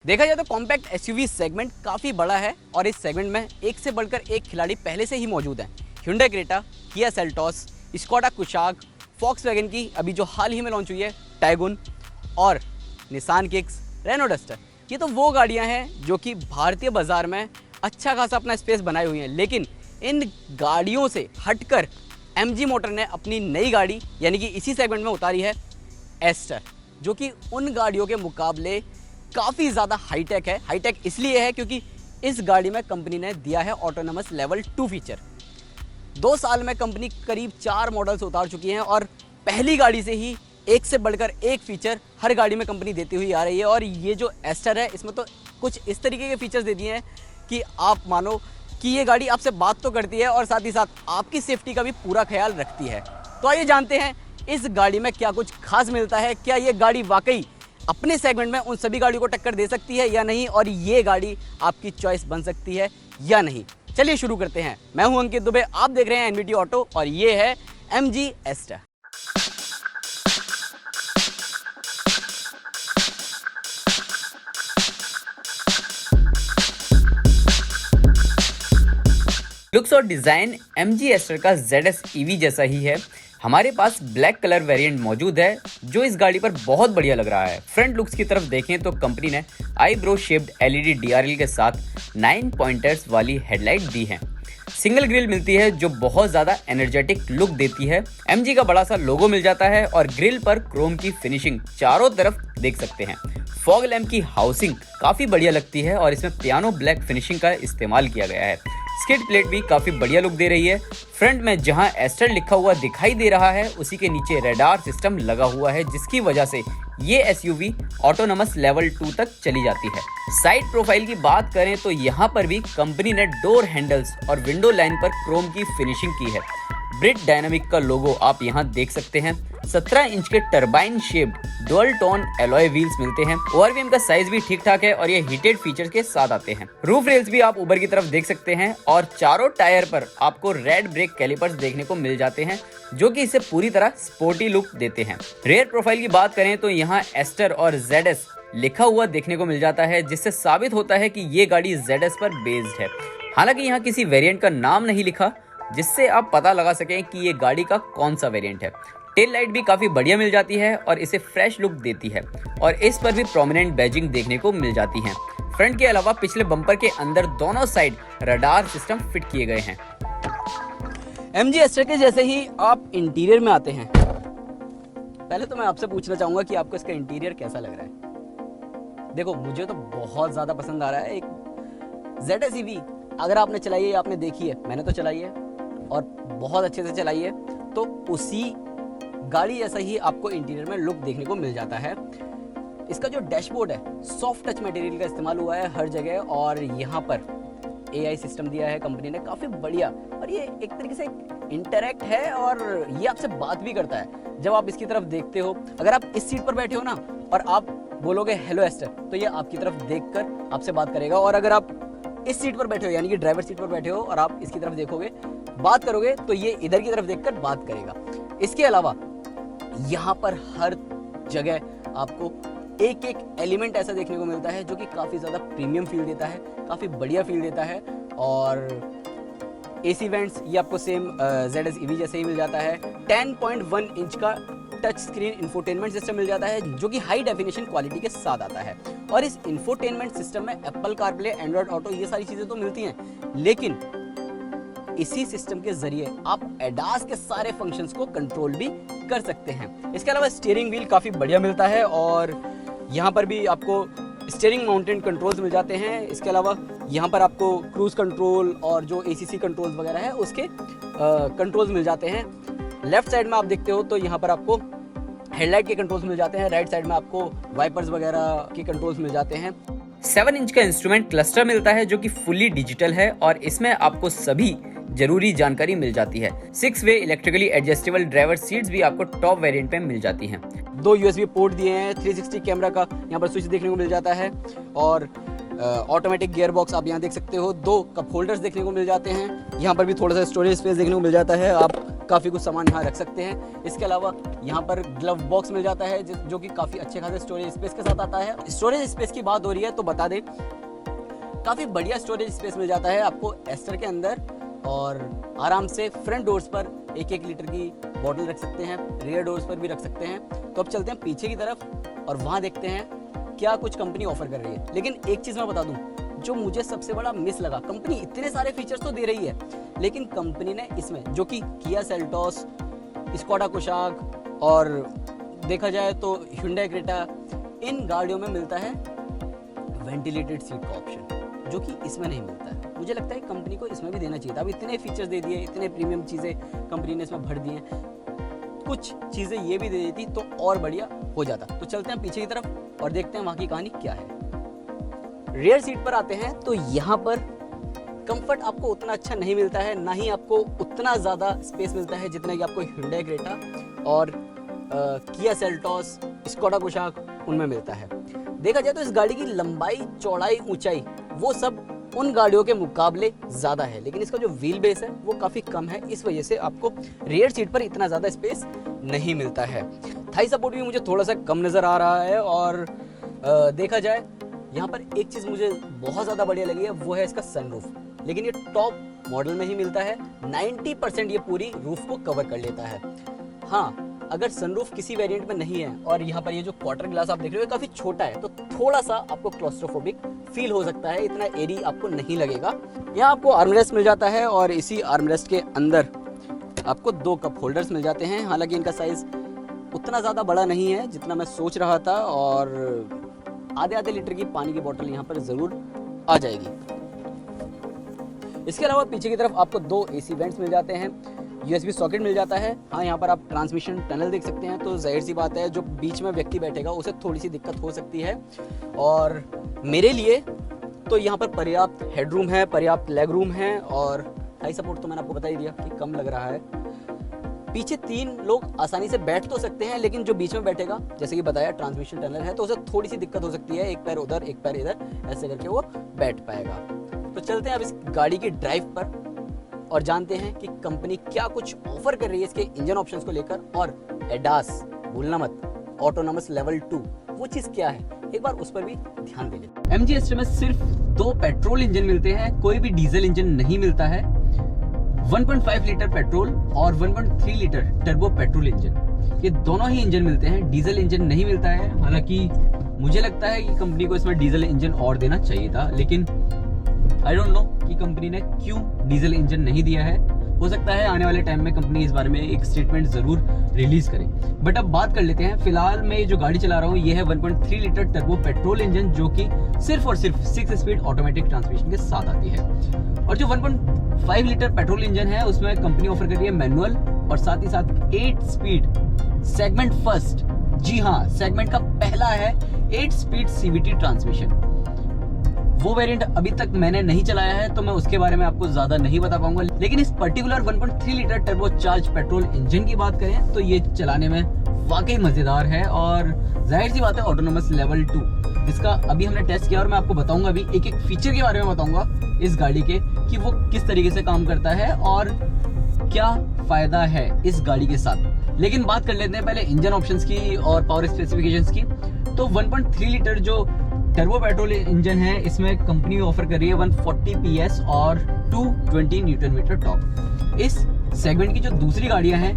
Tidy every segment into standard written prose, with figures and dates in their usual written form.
देखा जाए तो कॉम्पैक्ट एसयूवी सेगमेंट काफ़ी बड़ा है और इस सेगमेंट में एक से बढ़कर एक खिलाड़ी पहले से ही मौजूद हैं। Hyundai Creta, Kia Seltos, Skoda Kushaq, Volkswagen की अभी जो हाल ही में लॉन्च हुई है टाइगुन और निसान किक्स, रेनो डस्टर, ये तो वो गाड़ियां हैं जो कि भारतीय बाज़ार में अच्छा खासा अपना स्पेस बनाए हुई हैं। लेकिन इन गाड़ियों से हटकर MG मोटर ने अपनी नई गाड़ी यानी कि इसी सेगमेंट में उतारी है एस्टर, जो कि उन गाड़ियों के मुकाबले काफ़ी ज़्यादा हाईटेक है। हाईटेक इसलिए है क्योंकि इस गाड़ी में कंपनी ने दिया है ऑटोनोमस लेवल 2 फीचर। 2 साल में कंपनी करीब 4 मॉडल्स उतार चुकी हैं और पहली गाड़ी से ही एक से बढ़कर एक फीचर हर गाड़ी में कंपनी देती हुई आ रही है। और ये जो एस्टर है इसमें तो कुछ इस तरीके के फीचर्स दे दिए हैं कि आप मानो कि ये गाड़ी आपसे बात तो करती है और साथ ही साथ आपकी सेफ्टी का भी पूरा ख्याल रखती है। तो आइए जानते हैं इस गाड़ी में क्या कुछ खास मिलता है, क्या ये गाड़ी वाकई अपने सेगमेंट में उन सभी गाड़ियों को टक्कर दे सकती है या नहीं, और ये गाड़ी आपकी चॉइस बन सकती है या नहीं। चलिए शुरू करते हैं। मैं हूं अंकित दुबे, आप देख रहे हैं एनवीटी ऑटो और ये है MG एस्टर। लुक्स और डिजाइन MG एस्टर का ZS EV जैसा ही है। हमारे पास ब्लैक कलर वेरिएंट मौजूद है जो इस गाड़ी पर बहुत बढ़िया लग रहा है। फ्रंट लुक्स की तरफ देखें तो कंपनी ने आईब्रो शेप्ड LED DRL के साथ 9 पॉइंटर्स वाली हेडलाइट दी है। सिंगल ग्रिल मिलती है जो बहुत ज़्यादा एनर्जेटिक लुक देती है। MG का बड़ा सा लोगो मिल जाता है और ग्रिल पर क्रोम की फिनिशिंग चारों तरफ देख सकते हैं। फॉग लैम्प की हाउसिंग काफ़ी बढ़िया लगती है और इसमें पियानो ब्लैक फिनिशिंग का इस्तेमाल किया गया है। स्किड प्लेट भी काफ़ी बढ़िया लुक दे रही है। फ्रंट में जहां एस्टर लिखा हुआ दिखाई दे रहा है उसी के नीचे रेडार सिस्टम लगा हुआ है, जिसकी वजह से ये SUV ऑटोनोमस लेवल 2 तक चली जाती है। साइड प्रोफाइल की बात करें तो यहाँ पर भी कंपनी ने डोर हैंडल्स और विंडो लाइन पर क्रोम की फिनिशिंग की है। ब्रिट डायनामिक का लोगो आप यहाँ देख सकते हैं। 17 इंच के turbine shaped dual tone alloy wheels मिलते हैं। ORVM का साइज भी ठीक ठाक है और ये हीटेड फीचर्स के साथ आते हैं। रूफ रेल्स भी आप ऊपर की तरफ देख सकते हैं और चारों टायर पर आपको रेड ब्रेक कैलिपर्स देखने को मिल जाते हैं जो कि इसे पूरी तरह स्पोर्टी लुक देते हैं। रेयर प्रोफाइल की बात करें तो यहाँ एस्टर और ZS लिखा हुआ देखने को मिल जाता है, जिससे साबित होता है कि ये गाड़ी ZS पर बेस्ड है। हालांकि यहाँ किसी वेरिएंट का नाम नहीं लिखा जिससे आप पता लगा सकें कि ये गाड़ी का कौन सा वेरिएंट है। टेल लाइट भी काफ़ी बढ़िया मिल जाती है और इसे फ्रेश लुक देती है और इस पर भी प्रोमिनेंट बैजिंग देखने को मिल जाती है। फ्रंट के अलावा पिछले बम्पर के अंदर दोनों साइड रडार सिस्टम फिट किए गए हैं। MG एस्टर के जैसे ही आप इंटीरियर में आते हैं, पहले तो मैं आपसे पूछना चाहूँगा कि आपको इसका इंटीरियर कैसा लग रहा है। देखो मुझे तो बहुत ज़्यादा पसंद आ रहा है। एक ZS EV अगर आपने चलाई है, आपने देखी है, मैंने तो चलाई है और बहुत अच्छे से चलाई है, तो उसी गाड़ी जैसा ही आपको इंटीरियर में लुक देखने को मिल जाता है। इसका जो डैशबोर्ड है सॉफ्ट टच मटेरियल का इस्तेमाल हुआ है हर जगह और यहाँ पर AI सिस्टम दिया है कंपनी ने, काफ़ी बढ़िया। और ये एक तरीके से इंटरैक्ट है और ये आपसे बात भी करता है जब आप इसकी तरफ देखते हो। अगर आप इस सीट पर बैठे हो ना और आप बोलोगे हेलो एस्टर, तो ये आपकी तरफ देखकर आपसे बात करेगा। और अगर आप इस सीट पर बैठे हो यानी कि ड्राइवर सीट पर बैठे हो और आप इसकी तरफ देखोगे, बात करोगे, तो ये इधर की तरफ देखकर बात करेगा। इसके अलावा यहाँ पर हर जगह आपको एक एक एलिमेंट ऐसा देखने को मिलता है जो कि काफ़ी ज़्यादा प्रीमियम फील देता है, काफ़ी बढ़िया फील देता है। और AC वेंट्स ये आपको सेम ZS EV जैसे ही मिल जाता है। 10.1 इंच का टच स्क्रीन इंफोटेनमेंट सिस्टम मिल जाता है जो कि हाई डेफिनेशन क्वालिटी के साथ आता है। और इस इंफोटेनमेंट सिस्टम में एप्पल कारप्ले, एंड्रॉयड ऑटो, ये सारी चीज़ें तो मिलती हैं, लेकिन इसी सिस्टम के जरिए आप ADAS के सारे फंक्शंस को कंट्रोल भी कर सकते हैं। इसके अलावा स्टीयरिंग व्हील काफ़ी बढ़िया मिलता है और यहाँ पर भी आपको स्टीयरिंग माउंटेड कंट्रोल्स मिल जाते हैं। इसके अलावा यहाँ पर आपको क्रूज कंट्रोल और जो ACC कंट्रोल्स वगैरह है उसके कंट्रोल्स मिल जाते हैं। लेफ्ट साइड में आप देखते हो तो यहाँ पर आपको हेडलाइट के कंट्रोल्स मिल जाते हैं। राइट साइड में आपको वाइपर्स वगैरह के कंट्रोल्स मिल जाते हैं। 7 इंच का इंस्ट्रूमेंट क्लस्टर मिलता है जो कि फुली डिजिटल है और इसमें आपको सभी जरूरी जानकारी मिल जाती है। 6 वे इलेक्ट्रिकली एडजस्टेबल ड्राइवर सीट्स भी आपको टॉप वेरिएंट में मिल जाती हैं। 2 USB पोर्ट दिए हैं। 360 कैमरा का यहाँ पर स्विच देखने को मिल जाता है और ऑटोमेटिक गियर बॉक्स आप यहाँ देख सकते हो। 2 कप होल्डर्स देखने को मिल जाते हैं। यहाँ पर भी थोड़ा सा स्टोरेज स्पेस देखने को मिल जाता है। आप काफ़ी कुछ सामान यहाँ रख सकते हैं। इसके अलावा यहाँ पर ग्लव बॉक्स मिल जाता है जो कि काफ़ी अच्छे खासे स्टोरेज स्पेस के साथ आता है। स्टोरेज स्पेस की बात हो रही है तो बता दें, काफ़ी बढ़िया स्टोरेज स्पेस मिल जाता है आपको एस्टर के अंदर, और आराम से फ्रंट डोर्स पर 1-1 लीटर की बॉटल रख सकते हैं, रियर डोर्स पर भी रख सकते हैं। तो अब चलते हैं पीछे की तरफ और वहाँ देखते हैं क्या कुछ कंपनी ऑफर कर रही है। लेकिन एक चीज़ मैं बता दूं, जो मुझे सबसे बड़ा मिस लगा, कंपनी इतने सारे फीचर्स तो दे रही है, लेकिन कंपनी ने इसमें जो कि किया सेल्टोस, स्कोडा कुशाक और देखा जाए तो hyundai क्रेटा, इन गाड़ियों में मिलता है वेंटिलेटेड सीट का ऑप्शन, जो कि इसमें नहीं मिलता है। मुझे लगता है कंपनी को इसमें भी देना चाहिए था। अब इतने फीचर्स दे दिए, इतने प्रीमियम चीज़ें कंपनी ने इसमें भर दी हैं, कुछ चीज़ें ये भी दे देती तो और बढ़िया हो जाता। तो चलते हैं पीछे की तरफ और देखते हैं वहाँ की कहानी क्या है। रियर सीट पर आते हैं तो यहाँ पर कंफर्ट आपको उतना अच्छा नहीं मिलता है, ना ही आपको उतना ज़्यादा स्पेस मिलता है जितना कि आपको hyundai क्रेटा और किया सेल्टोस, स्कोडा कुशाक उनमें मिलता है। देखा जाए तो इस गाड़ी की लंबाई, चौड़ाई, ऊंचाई वो सब उन गाड़ियों के मुकाबले ज़्यादा है, लेकिन इसका जो व्हील बेस है वो काफ़ी कम है। इस वजह से आपको रियर सीट पर इतना ज़्यादा स्पेस नहीं मिलता है। थाई सपोर्ट भी मुझे थोड़ा सा कम नज़र आ रहा है। और देखा जाए यहाँ पर एक चीज़ मुझे बहुत ज़्यादा बढ़िया लगी है, वो है इसका सनरूफ। लेकिन ये टॉप मॉडल में ही मिलता है। 90% ये पूरी रूफ को कवर कर लेता है। हाँ, अगर सनरूफ किसी वेरिएंट में नहीं है और यहाँ पर ये जो क्वार्टर ग्लास आप देख रहे हो काफ़ी छोटा है, तो थोड़ा सा आपको क्लॉस्ट्रोफोबिक फील हो सकता है, इतना एरी आपको नहीं लगेगा। यहाँ आपको आर्मरेस्ट मिल जाता है और इसी आर्मरेस्ट के अंदर आपको 2 कप होल्डर्स मिल जाते हैं। हालांकि इनका साइज़ उतना ज़्यादा बड़ा नहीं है जितना मैं सोच रहा था, और आधे लीटर की पानी की बोतल यहाँ पर ज़रूर आ जाएगी। इसके अलावा पीछे की तरफ आपको 2 AC वेंट्स मिल जाते हैं, USB सॉकेट मिल जाता है। हाँ, यहाँ पर आप ट्रांसमिशन टनल देख सकते हैं, तो जाहिर सी बात है जो बीच में व्यक्ति बैठेगा उसे थोड़ी सी दिक्कत हो सकती है। और मेरे लिए तो यहाँ पर पर्याप्त हेडरूम है, पर्याप्त लेग रूम है, और थाई सपोर्ट तो मैंने आपको बता ही दिया कि कम लग रहा है। पीछे 3 लोग आसानी से बैठ तो सकते हैं, लेकिन जो बीच में बैठेगा, जैसे कि बताया ट्रांसमिशन टनल है, तो उसे थोड़ी सी दिक्कत हो सकती है। एक पैर उधर, एक पैर इधर, ऐसे करके वो बैठ पाएगा। तो चलते हैं अब इस गाड़ी की ड्राइव पर और जानते हैं कि कंपनी क्या कुछ ऑफर कर रही है इसके इंजन ऑप्शंस को लेकर। और ADAS भूलना मत, ऑटोनोमस लेवल 2, वो चीज़ क्या है एक बार उस पर भी ध्यान दे लेते हैं। MG एस्टर में सिर्फ 2 पेट्रोल इंजन मिलते हैं, कोई भी डीजल इंजन नहीं मिलता है। 1.5 लीटर पेट्रोल और 1.3 लीटर टर्बो पेट्रोल इंजन, ये दोनों ही इंजन मिलते हैं, डीजल इंजन नहीं मिलता है। हालांकि मुझे लगता है कि कंपनी को इसमें डीजल इंजन और देना चाहिए था, लेकिन आई डोंट नो कि कंपनी ने क्यों डीजल इंजन नहीं दिया है। हो सकता है आने वाले टाइम में कंपनी इस बारे में एक स्टेटमेंट जरूर रिलीज करे। बट अब बात कर लेते हैं, फिलहाल मैं जो गाड़ी चला रहा हूँ ये है 1.3 लीटर टर्बो पेट्रोल इंजन, जो कि सिर्फ और सिर्फ 6 स्पीड ऑटोमेटिक ट्रांसमिशन के साथ आती है। और जो 1.5 लीटर पेट्रोल इंजन है उसमें कंपनी ऑफर कर रही है मैनुअल और साथ ही साथ 8 स्पीड सेगमेंट फर्स्ट, जी हाँ, सेगमेंट का पहला है 8 स्पीड CVT ट्रांसमिशन। वो वेरिएंट अभी तक मैंने नहीं चलाया है, तो मैं उसके बारे में आपको ज्यादा नहीं बता पाऊंगा। लेकिन इस particular 1.3 litre turbo charge petrol engine की बात करें तो ये चलाने में वाकई मजेदार है। और जाहिर सी बात है ऑटोनोमस लेवल 2, जिसका अभी हमने टेस्ट किया और मैं आपको बताऊंगा अभी एक फीचर के बारे में बताऊंगा इस गाड़ी के कि वो किस तरीके से काम करता है और क्या फायदा है इस गाड़ी के साथ। लेकिन बात कर लेते हैं पहले इंजन ऑप्शंस की और पावर स्पेसिफिकेशंस की। तो 1.3 लीटर जो टर्बो पेट्रोल इंजन है इसमें कंपनी ऑफर कर रही है 140 PS और 220 न्यूटन मीटर टॉर्क। इस सेगमेंट की जो दूसरी गाड़ियां हैं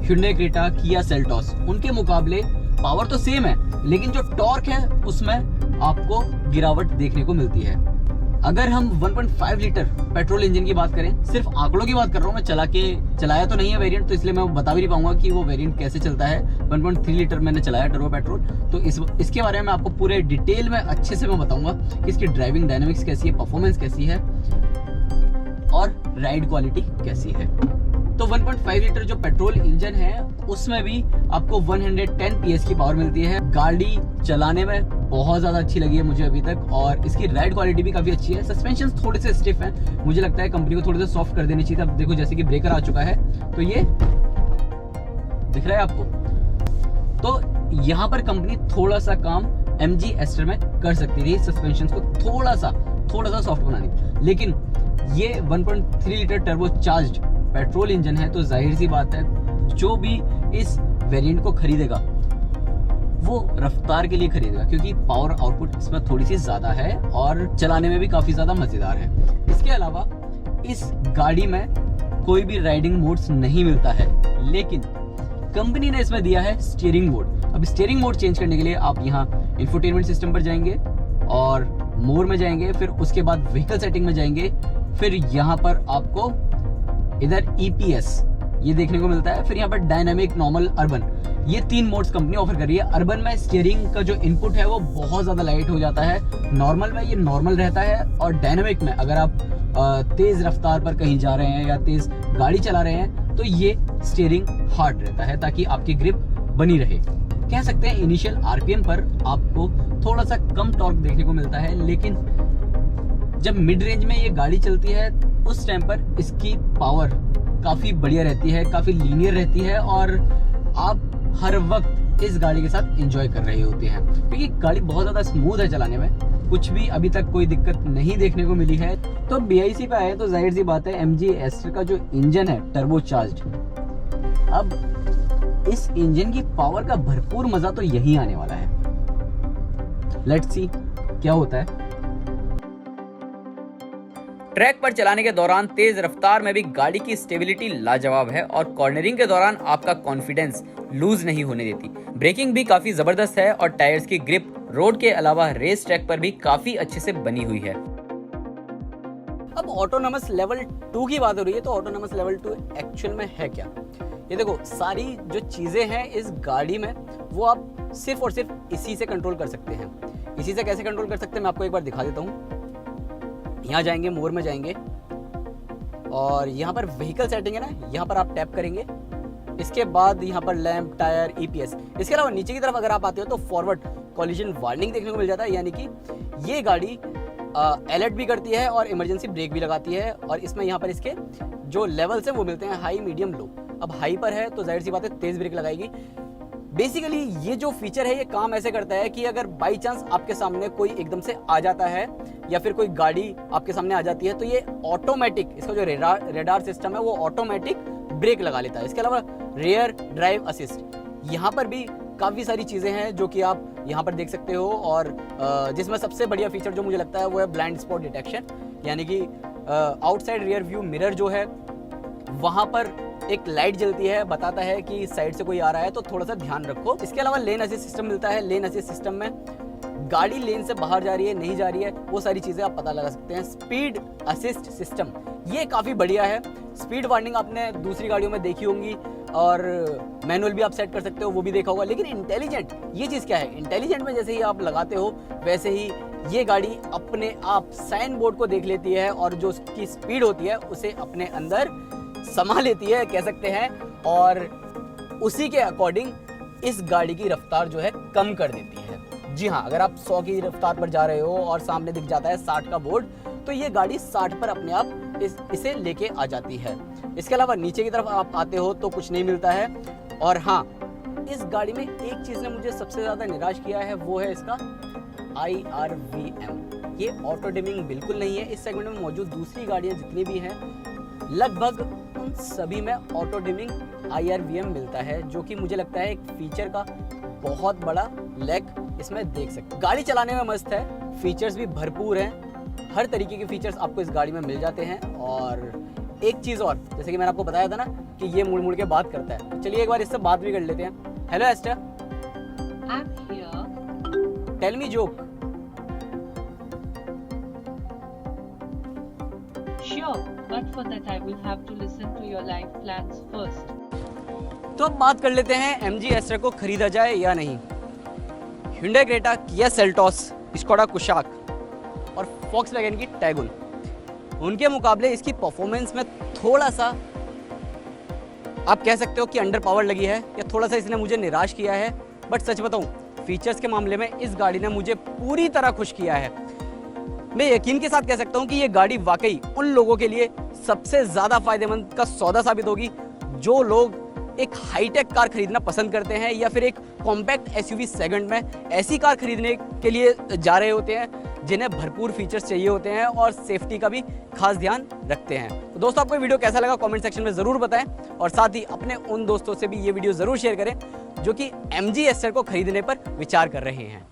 hyundai क्रेटा, किया सेल्टोस, उनके मुकाबले पावर तो सेम है, लेकिन जो टॉर्क है उसमें आपको गिरावट देखने को मिलती है। अगर हम 1.5 लीटर पेट्रोल इंजन की बात करें, सिर्फ आंकड़ों की बात कर रहा हूँ मैं, चलाया तो नहीं है वेरिएंट, तो इसलिए मैं बता भी नहीं पाऊंगा कि वो वेरिएंट कैसे चलता है। 1.3 लीटर मैंने चलाया टर्बो पेट्रोल, तो इसके बारे में आपको पूरे डिटेल में अच्छे से मैं बताऊंगा कि इसकी ड्राइविंग डायनेमिक्स कैसी है, परफॉर्मेंस कैसी है और राइड क्वालिटी कैसी है। तो 1.5 लीटर जो पेट्रोल इंजन है उसमें भी आपको 110 PS की पावर मिलती है। गाड़ी चलाने में बहुत ज़्यादा अच्छी लगी है मुझे अभी तक, और इसकी राइड क्वालिटी भी काफ़ी अच्छी है। सस्पेंशन थोड़े से स्टिफ हैं, मुझे लगता है कंपनी को थोड़े से सॉफ्ट कर देनी चाहिए। अब देखो जैसे कि ब्रेकर आ चुका है, तो ये दिख रहा है आपको, तो यहाँ पर कंपनी थोड़ा सा काम MG एस्टर में कर सकती थी, सस्पेंशन को थोड़ा सा सॉफ्ट बनाने। लेकिन ये 1.3 litre turbo charged petrol engine है, तो जाहिर सी बात है जो भी इस वेरिएंट को खरीदेगा वो रफ्तार के लिए खरीदेगा, क्योंकि पावर आउटपुट इसमें थोड़ी सी ज़्यादा है और चलाने में भी काफ़ी ज़्यादा मज़ेदार है। इसके अलावा इस गाड़ी में कोई भी राइडिंग मोड्स नहीं मिलता है, लेकिन कंपनी ने इसमें दिया है स्टीयरिंग मोड। अब स्टीयरिंग मोड चेंज करने के लिए आप यहाँ इंफोटेनमेंट सिस्टम पर जाएंगे और मोर में जाएंगे, फिर उसके बाद व्हीकल सेटिंग में जाएंगे, फिर यहाँ पर आपको इधर EPS ये देखने को मिलता है, फिर यहाँ पर डायनामिक, नॉर्मल, अर्बन, ये 3 मोड्स कंपनी ऑफर कर रही है। अर्बन में स्टीयरिंग का जो इनपुट है वो बहुत ज़्यादा लाइट हो जाता है, नॉर्मल में ये नॉर्मल रहता है, और डायनामिक में अगर आप तेज़ रफ्तार पर कहीं जा रहे हैं या तेज़ गाड़ी चला रहे हैं तो ये स्टीयरिंग हार्ड रहता है ताकि आपकी ग्रिप बनी रहे। कह सकते हैं इनिशियल RPM पर आपको थोड़ा सा कम टॉर्क देखने को मिलता है, लेकिन जब मिड रेंज में ये गाड़ी चलती है उस टाइम पर इसकी पावर काफ़ी बढ़िया रहती है, काफ़ी लीनियर रहती है और आप हर वक्त इस गाड़ी के साथ एंजॉय कर रहे होते हैं, क्योंकि गाड़ी बहुत ज़्यादा स्मूथ है चलाने में, कुछ भी अभी तक कोई दिक्कत नहीं देखने को मिली है। तो BIC पे आए तो जाहिर सी बात है MG एस्टर का जो इंजन है टर्बोचार्ज्ड, अब इस इंजन की पावर का भरपूर मजा तो यही आने वाला है। लेट्स सी क्या होता है। ट्रैक पर चलाने के दौरान तेज रफ्तार में भी गाड़ी की स्टेबिलिटी लाजवाब है और कॉर्नरिंग के दौरान आपका कॉन्फिडेंस लूज नहीं होने देती। ब्रेकिंग भी काफी जबरदस्त है और टायर्स की ग्रिप रोड के अलावा रेस ट्रैक पर भी काफी अच्छे से बनी हुई है। अब ऑटोनोमस लेवल 2 की बात हो रही है, तो ऑटोनोमस लेवल 2 एक्चुअल में है क्या? ये देखो, सारी जो चीजें हैं इस गाड़ी में वो आप सिर्फ और सिर्फ इसी से कंट्रोल कर सकते हैं। इसी से कैसे कंट्रोल कर सकते हैं मैं आपको एक बार दिखा देता हूँ। यहाँ जाएंगे, मोर में जाएंगे और यहाँ पर व्हीकल सेटिंग है ना, यहाँ पर आप टैप करेंगे। इसके बाद यहाँ पर लैंप, टायर, EPS, इसके अलावा नीचे की तरफ अगर आप आते हो तो फॉरवर्ड कॉलिजन वार्निंग देखने को मिल जाता है, यानी कि ये गाड़ी अलर्ट भी करती है और इमरजेंसी ब्रेक भी लगाती है। और इसमें यहाँ पर इसके जो लेवल्स हैं वो मिलते हैं हाई, मीडियम, लो। अब हाई पर है तो जाहिर सी बात है तेज ब्रेक लगाएगी। बेसिकली ये जो फीचर है ये काम ऐसे करता है कि अगर बाई चांस आपके सामने कोई एकदम से आ जाता है या फिर कोई गाड़ी आपके सामने आ जाती है तो ये ऑटोमेटिक, इसका जो रेडार सिस्टम है वो ऑटोमेटिक ब्रेक लगा लेता है। इसके अलावा रियर ड्राइव असिस्ट, यहाँ पर भी काफ़ी सारी चीज़ें हैं जो कि आप यहाँ पर देख सकते हो, और जिसमें सबसे बढ़िया फीचर जो मुझे लगता है वो है ब्लाइंड स्पॉट डिटेक्शन, यानी कि आउटसाइड रियर व्यू मिरर जो है वहाँ पर एक लाइट जलती है, बताता है कि साइड से कोई आ रहा है तो थोड़ा सा ध्यान रखो। इसके अलावा लेन असिस्ट सिस्टम मिलता है। लेन असिस्ट सिस्टम में गाड़ी लेन से बाहर जा रही है, नहीं जा रही है, वो सारी चीज़ें आप पता लगा सकते हैं। स्पीड असिस्ट सिस्टम ये काफ़ी बढ़िया है। स्पीड वार्निंग आपने दूसरी गाड़ियों में देखी होंगी और मैनुअल भी आप सेट कर सकते हो, वो भी देखा होगा। लेकिन इंटेलिजेंट ये चीज़ क्या है? इंटेलिजेंट में जैसे ही आप लगाते हो वैसे ही ये गाड़ी अपने आप साइन बोर्ड को देख लेती है और जो उसकी स्पीड होती है उसे अपने अंदर समा लेती है, कह सकते हैं, और उसी के अकॉर्डिंग इस गाड़ी की रफ्तार जो है कम कर देती है। जी हाँ, अगर आप 100 की रफ्तार पर जा रहे हो और सामने दिख जाता है 60 का बोर्ड, तो ये गाड़ी 60 पर अपने आप इसे लेके आ जाती है। इसके अलावा नीचे की तरफ आप आते हो तो कुछ नहीं मिलता है। और हाँ, इस गाड़ी में एक चीज़ ने मुझे सबसे ज़्यादा निराश किया है, वो है इसका IRVM। ये ऑटो डिमिंग बिल्कुल नहीं है। इस सेगमेंट में मौजूद दूसरी गाड़ियाँ जितनी भी हैं लगभग उन सभी में ऑटो डिमिंग IRVM मिलता है, जो कि मुझे लगता है एक फीचर का बहुत बड़ा लैग इसमें देख सकते। गाड़ी चलाने में मस्त है, फीचर्स भी भरपूर हैं, हर तरीके के फीचर्स आपको इस गाड़ी में मिल जाते हैं। और एक चीज़ और, जैसे कि मैंने आपको बताया था ना कि ये मुड़ मुड़ के बात करता है, तो चलिए एक बार इससे बात भी कर लेते हैं। Hello Esther, tell me joke. Sure, but for that I will have to listen to your life plans first. तो अब बात कर लेते हैं MG एस्टर को खरीदा जाए या नहीं। Hyundai Creta, Kia Seltos, Skoda Kushaq और Volkswagen की Tiguan, उनके मुकाबले इसकी परफॉर्मेंस में थोड़ा सा आप कह सकते हो कि अंडर पावर लगी है या थोड़ा सा इसने मुझे निराश किया है। बट सच बताऊं, फीचर्स के मामले में इस गाड़ी ने मुझे पूरी तरह खुश किया है। मैं यकीन के साथ कह सकता हूं कि ये गाड़ी वाकई उन लोगों के लिए सबसे ज़्यादा फायदेमंद का सौदा साबित होगी जो लोग एक हाईटेक कार खरीदना पसंद करते हैं या फिर एक कॉम्पैक्ट SUV सेगमेंट में ऐसी कार खरीदने के लिए जा रहे होते हैं जिन्हें भरपूर फीचर्स चाहिए होते हैं और सेफ्टी का भी खास ध्यान रखते हैं। तो दोस्तों आपको वीडियो कैसा लगा कमेंट सेक्शन में ज़रूर बताएं और साथ ही अपने उन दोस्तों से भी ये वीडियो ज़रूर शेयर करें जो कि MG एस्टर को खरीदने पर विचार कर रहे हैं।